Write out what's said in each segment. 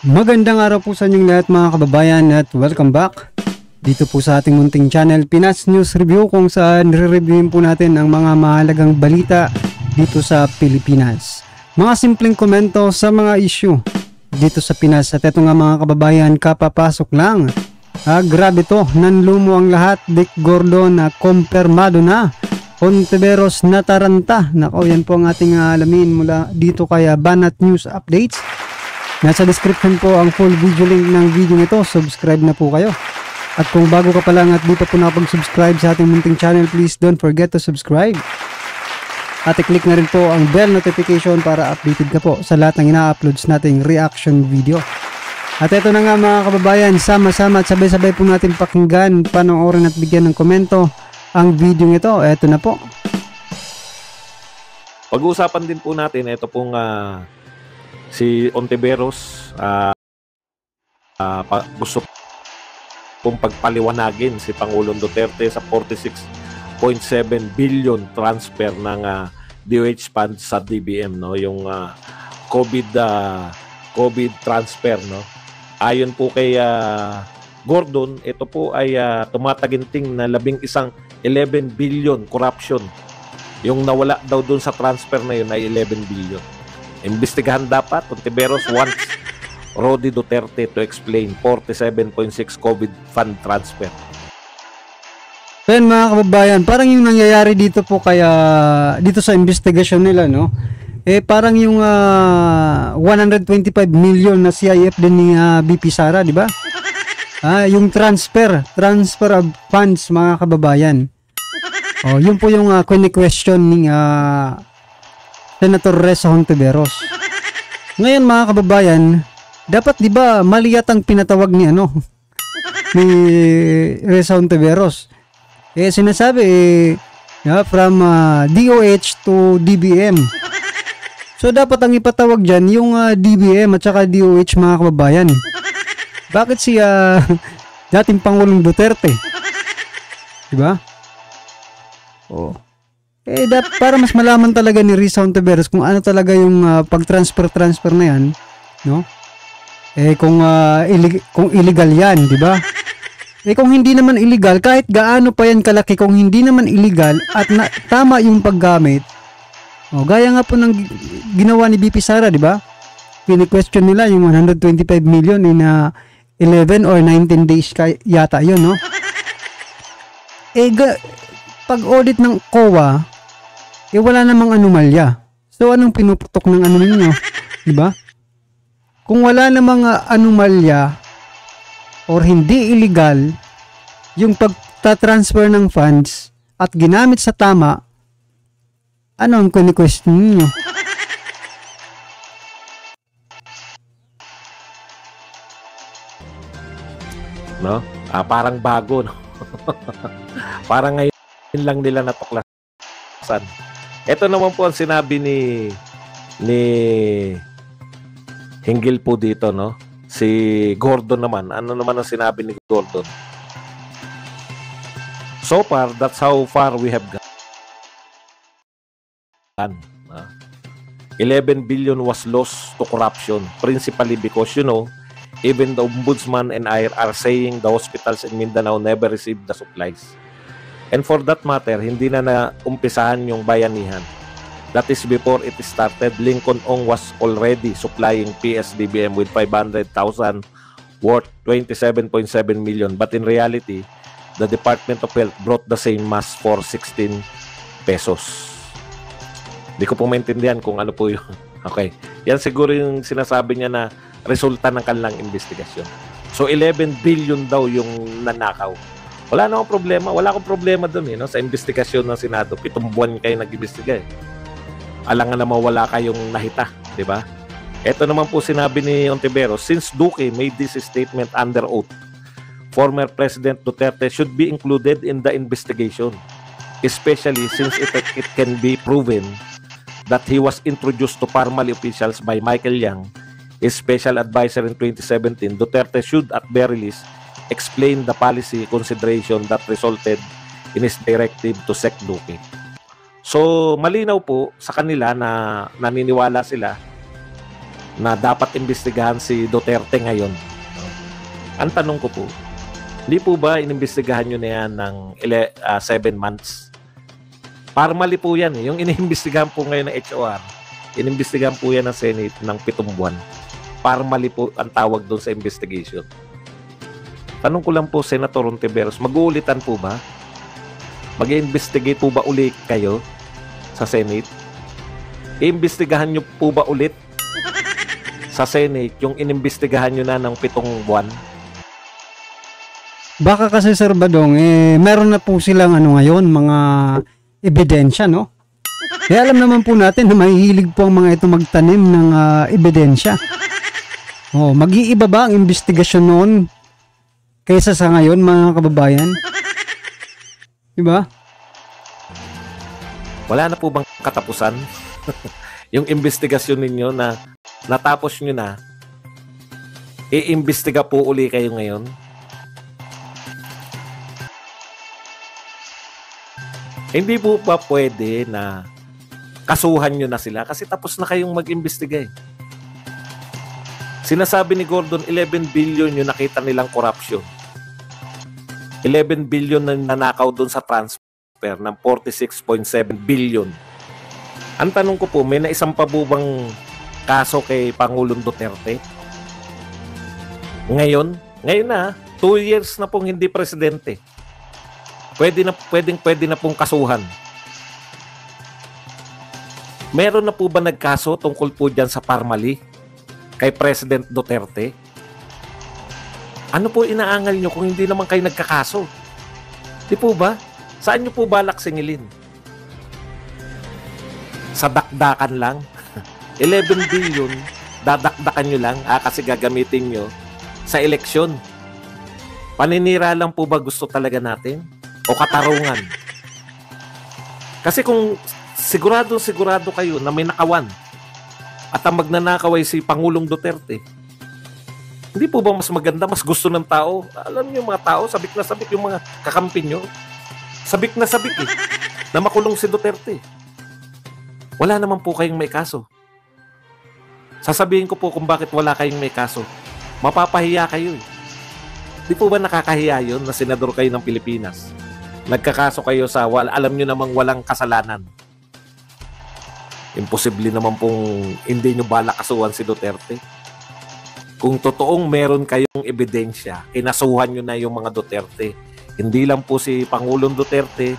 Magandang araw po sa inyong lahat mga kababayan at welcome back dito po sa ating munting channel Pinas News Review, kung saan re-reviewin po natin ang mga mahalagang balita dito sa Pilipinas. Mga simpleng komento sa mga issue dito sa Pinas. At eto nga mga kababayan, kapapasok lang. Grabe to, nanlumo ang lahat. Dick Gordon na kumpirmado na. Ontiveros nataranta. Nako, yan po ang ating alamin mula dito kaya Banat News Updates. Nasa description po ang full video link ng video nito. Subscribe na po kayo. At kung bago ka pa lang at di pa po nakapag-subscribe sa ating munting channel, please don't forget to subscribe. At i-click na rin po ang bell notification para updated ka po sa lahat ng ina-uploads nating reaction video. At eto na nga mga kababayan, sama-sama at sabay-sabay po natin pakinggan, panoorin at bigyan ng komento ang video nito. Eto na po. Pag-uusapan din po natin ito pong si Ontiveros. Gusto pong pagpaliwanagin si Pangulong Duterte sa 46.7 billion transfer ng DOH funds sa DBM, no, yung COVID transfer, no. Ayon po kay Gordon, ito po ay tumataginting na 11 billion corruption. Yung nawala daw dun sa transfer na yun ay 11 billion. Imbestigahan dapat. Ontiveros wants Rodi Duterte to explain 47.6 COVID fund transfer. Then mga kababayan, parang yung nangyayari dito po kaya dito sa investigation nila, no? Parang yung 125 million na CIF din ni BP Sara, di ba? Yung transfer of funds mga kababayan. Yun po yung question ni Senator Reza Ontiveros. Ngayon mga kababayan, dapat 'di ba mali yatang pinatawag ni ni Reza Ontiveros. Sinasabi from DOH to DBM. So dapat ang ipatawag diyan yung DBM at saka DOH mga kababayan. Bakit si dating Pangulong Duterte? 'Di ba? Para mas malaman talaga ni Reza Ontiveros kung ano talaga yung pag-transfer na yan, no? Kung illegal yan, di ba? Kung hindi naman illegal, kahit gaano pa yan kalaki, kung hindi naman illegal at tama yung paggamit, gaya nga po ng ginawa ni BP Sara, di ba? Pini-question nila yung 125 million in 11 or 19 days yata yun, no? Pag-audit ng COA, wala namang anomalya. So, anong pinuputok ng ano ninyo? Diba? Kung wala namang anomalya or hindi illegal yung pagta-transfer ng funds at ginamit sa tama, ano ang kini-question ninyo? No? Parang bago, no? Parang ngayon lang nila natuklasan. Ito naman po ang sinabi ni hinggil po dito, no? Si Gordon naman. Ano naman ang sinabi ni Gordon? So far, that's how far we have gone. 11 billion was lost to corruption, principally because, even the Ombudsman and I are saying the hospitals in Mindanao never received the supplies. And for that matter, hindi na naumpisahan yung bayanihan. That is before it started. Lincoln Ong was already supplying PSDBM with 500,000 worth 27.7 million. But in reality, the Department of Health brought the same mass for 16 pesos. Di ko po maintindihan kung ano po yun. Okay. Yan siguro yung sinasabi niya na resulta ng kanilang investigasyon. So 11 billion daw yung nanakaw. Wala na akong problema. Wala akong problema doon sa investigasyon ng Senado. 7 buwan kayo nag-imbestiga Alangan na mawala kayong nahita, di ba? Ito naman po sinabi ni Ontiveros, since Duque made this statement under oath, former President Duterte should be included in the investigation, especially since it can be proven that he was introduced to Parmali officials by Michael Yang, his special advisor in 2017. Duterte should at very least explain the policy consideration that resulted in his directive to sec Duque. So, malinaw po sa kanila na naniniwala sila na dapat imbestigahan si Duterte ngayon. Ang tanong ko po, hindi po ba inimbestigahan nyo na yan ng 7 months? Formally po yan. Yung inimbestigahan po ngayon ng HOR, inimbestigahan po yan ng Senate ng 7 buwan. Formally po ang tawag doon sa investigation. Tanong ko lang po, Senator Ontiveros, mag-uulitan po ba? Mag-investigate po ba ulit kayo sa Senate? Iimbestigahan nyo po ba ulit sa Senate yung inimbestigahan nyo na ng 7 buwan? Baka kasi Sir Badong, meron na po silang ngayon, mga ebidensya, no? Alam naman po natin na mahihilig po ang mga ito magtanim ng ebidensya. Mag-iiba ba ang investigasyon noon kaysa sa ngayon, mga kababayan? Diba? Wala na po bang katapusan? Yung investigasyon ninyo na natapos nyo na, iimbestiga po uli kayo ngayon? Hindi po ba pwede na kasuhan nyo na sila kasi tapos na kayong mag-imbestiga eh. Sinasabi ni Gordon, 11 billion yung nakita nilang corruption. 11 billion na nanakaw doon sa transfer ng 46.7 billion. Ang tanong ko po, may naisang pabubang kaso kay Pangulong Duterte? Ngayon na, 2 years na pong hindi presidente. Pwede na pong kasuhan. Meron na po ba nagkaso tungkol po dyan sa Parmali kay President Duterte? Ano po inaangal nyo kung hindi naman kayo nagkakaso? Di po ba? Saan nyo po balak singilin? Sa dakdakan lang? 11 billion, dadakdakan nyo lang kasi gagamitin nyo sa eleksyon. Paninira lang po ba gusto talaga natin? O katarungan? Kasi kung sigurado kayo na may nakawan at ang magnanakaw ay si Pangulong Duterte, hindi po ba mas maganda, mas gusto ng tao? Alam niyo mga tao, sabik na sabik yung mga kakampi nyo. Sabik na sabik na makulong si Duterte. Wala naman po kayong may kaso. Sasabihin ko po kung bakit wala kayong may kaso. Mapapahiya kayo eh. Di po ba nakakahiya yun na senador kayo ng Pilipinas? Nagkakaso kayo sa alam nyo namang walang kasalanan. Imposible naman pong hindi nyo balak kasuhan si Duterte. Kung totoong meron kayong ebidensya, kinasuhan nyo na yung mga Duterte. Hindi lang po si Pangulong Duterte,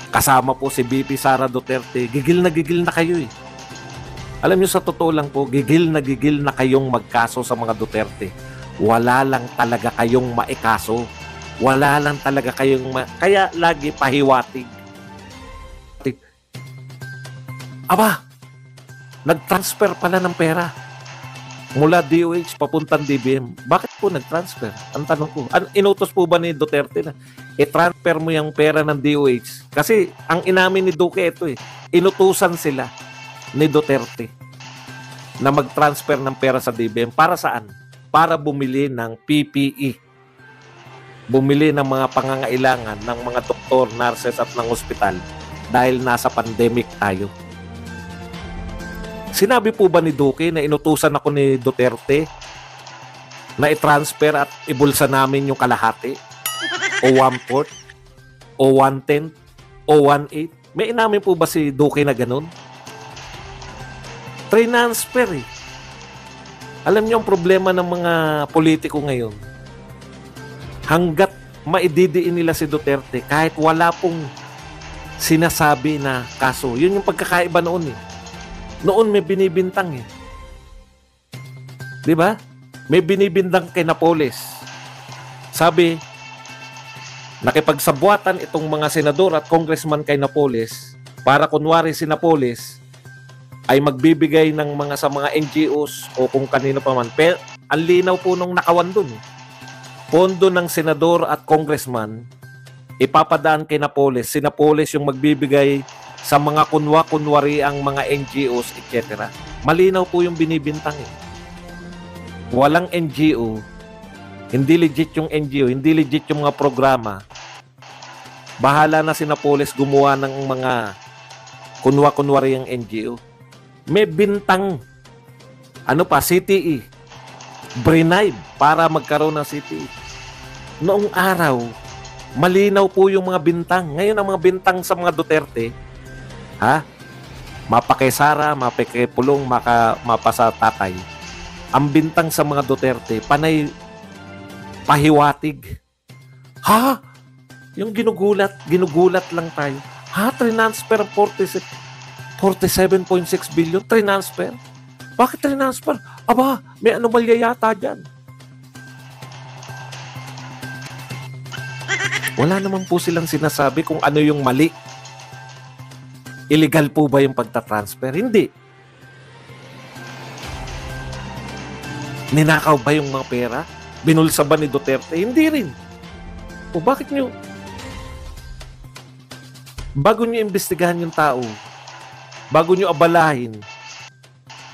kasama po si VP Sara Duterte. Gigil na kayo eh. Alam nyo, sa totoo lang po, gigil na kayong magkaso sa mga Duterte. Wala lang talaga kayong maikaso. Wala lang talaga kayong kaya lagi pahiwatig. Aba, nag-transfer pala ng pera mula DOH papuntang DBM. Bakit po nag-transfer? Ang tanong ko, inutos po ba ni Duterte na i-transfer mo yung pera ng DOH? Kasi ang inamin ni Duque ito eh, inutusan sila ni Duterte na mag-transfer ng pera sa DBM. Para saan? Para bumili ng PPE. Bumili ng mga pangangailangan ng mga doktor, nurses at ng ospital dahil nasa pandemic tayo. Sinabi po ba ni Duque na inutusan ako ni Duterte na i-transfer at ibulsa namin yung kalahati? O 1/4? O 1/10? O 1/8? May inamin po ba si Duque na ganun? Transfer eh. Alam niyo ang problema ng mga politiko ngayon? Hanggat maididiin nila si Duterte, kahit wala pong sinasabi na kaso. Yun yung pagkakaiba noon eh. Noon may binibintang eh. Di ba? May binibintang kay Napoles. Sabi, nakipagsabwatan itong mga senador at congressman kay Napoles para kunwari si Napoles ay magbibigay ng mga sa mga NGOs o kung kanino pa man. Pero ang linaw po nung nakawan dun. Pondo ng senador at congressman ipapadaan kay Napoles. Si Napoles yung magbibigay sa mga kunwari ang mga NGOs, etc. Malinaw po yung binibintang eh. Walang NGO, hindi legit yung NGO, hindi legit yung mga programa. Bahala na si Napoles gumawa ng mga kunwari ang NGO. May bintang. Ano pa? CTE. Bribe para magkaroon ng CTE. Noong araw, malinaw po yung mga bintang. Ngayon ang mga bintang sa mga Duterte, mapakesara, mapakepulong, mapasa tatay. Ang bintang sa mga Duterte, panay pahiwatig. Yung ginugulat lang tayo. Transfer 47.6 billion, transfer? Bakit transfer? Aba, may anomalya yata dyan. Wala naman po silang sinasabi kung ano yung mali. Illegal po ba yung pagtatransfer? Hindi. Ninakaw ba yung mga pera? Binulsa ba ni Duterte? Hindi rin. O bakit nyo? Bago nyo imbestigahan yung tao, bago nyo abalahin,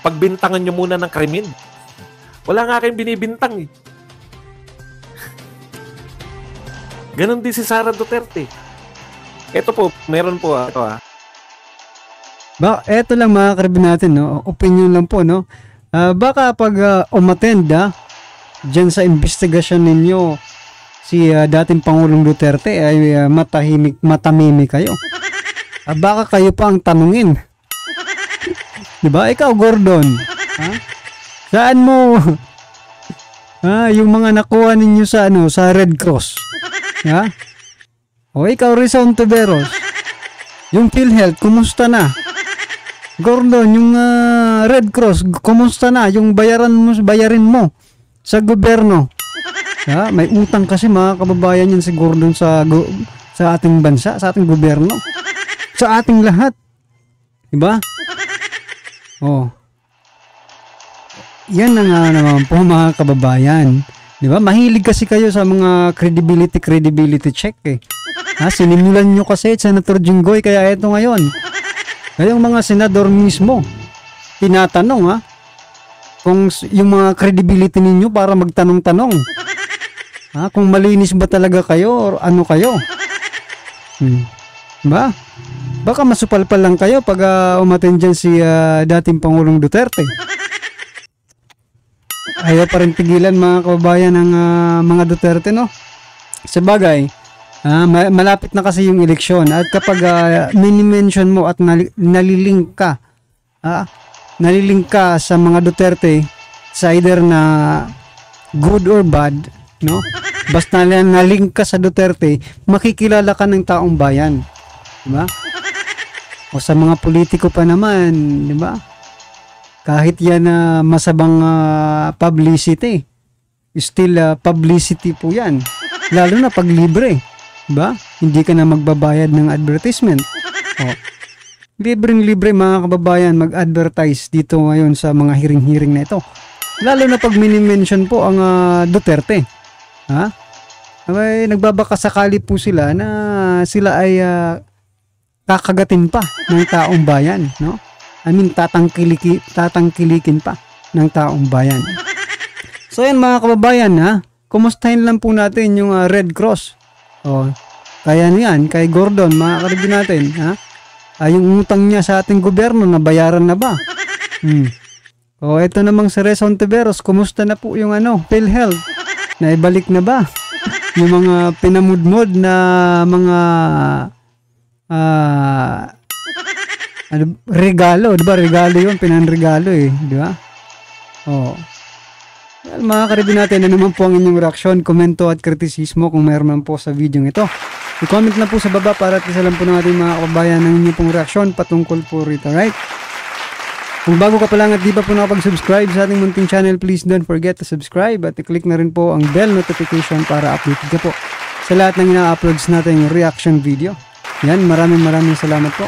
pagbintangan nyo muna ng krimen. Wala nga kayong binibintang eh. Ganon din si Sara Duterte. Ito po, meron po ito Eto lang mga karibin natin, no? Opinion lang po, no? Baka pag umattend dyan sa investigasyon ninyo, si dating Pangulong Duterte ay matamimi kayo. Baka kayo pa ang tanungin. Diba? Ikaw, Gordon. Saan mo yung mga nakuha ninyo sa sa Red Cross? O ikaw, Rizon Tiveros. Yung PhilHealth, kumusta na? Gordon, yung Red Cross, kumusta na? Yung bayarin mo sa gobyerno. May utang kasi mga kababayan yan si Gordon sa ating bansa, sa ating gobyerno. Sa ating lahat. Diba? Yan na nga naman po mga kababayan. Diba? Mahilig kasi kayo sa mga credibility check eh. Sinimulan nyo kasi Senator Jinggoy, kaya eto ngayon. Kayong mga senador mismo, tinatanong kung yung mga credibility ninyo para magtanong-tanong. Kung malinis ba talaga kayo or ano kayo. Diba? Baka masupalpal lang kayo pag umattend dyan si dating Pangulong Duterte. Ayaw pa rin tigilan mga kababayan ng mga Duterte, no? Sabagay, malapit na kasi yung eleksyon at kapag mini-mention mo at nalilink ka sa mga Duterte sa either na good or bad, no? Basta nalink ka sa Duterte, makikilala ka ng taong bayan. Diba? O sa mga politiko pa naman, diba? Kahit yan masabang publicity, still publicity po yan. Lalo na pag libre. Diba? Hindi ka na magbabayad ng advertisement. Libreng-libre mga kababayan mag-advertise dito ngayon sa mga hiring-hiring na ito. Lalo na pag mini-mention po ang Duterte. Nagbabakasakali po sila na sila ay kakagatin pa ng taong bayan, no? I mean, tatangkilikin pa ng taong bayan. So yan mga kababayan, kumustahin lang po natin yung Red Cross. Kaya niyan, kay Gordon, mga karibin natin, yung utang niya sa ating gobyerno, nabayaran na ba? Ito namang si Rizon Tiveros, kumusta na po yung PhilHealth? Naibalik na ba? Yung mga pinamudmod na mga regalo, diba? Regalo yun, pinanregalo diba? Well, mga karibin natin, ano naman po ang inyong reaksyon, komento at kritisismo kung mayroon man po sa video ito. I-comment na po sa baba para at isa lang po ng ating mga kababayan ng inyong pong reaksyon patungkol po rito, right? Kung bago ka pa lang at di pa po nakapag-subscribe sa ating munting channel, please don't forget to subscribe at i-click na rin po ang bell notification para updated ka po sa lahat ng ina-uploads natin reaction video. Yan, maraming salamat po.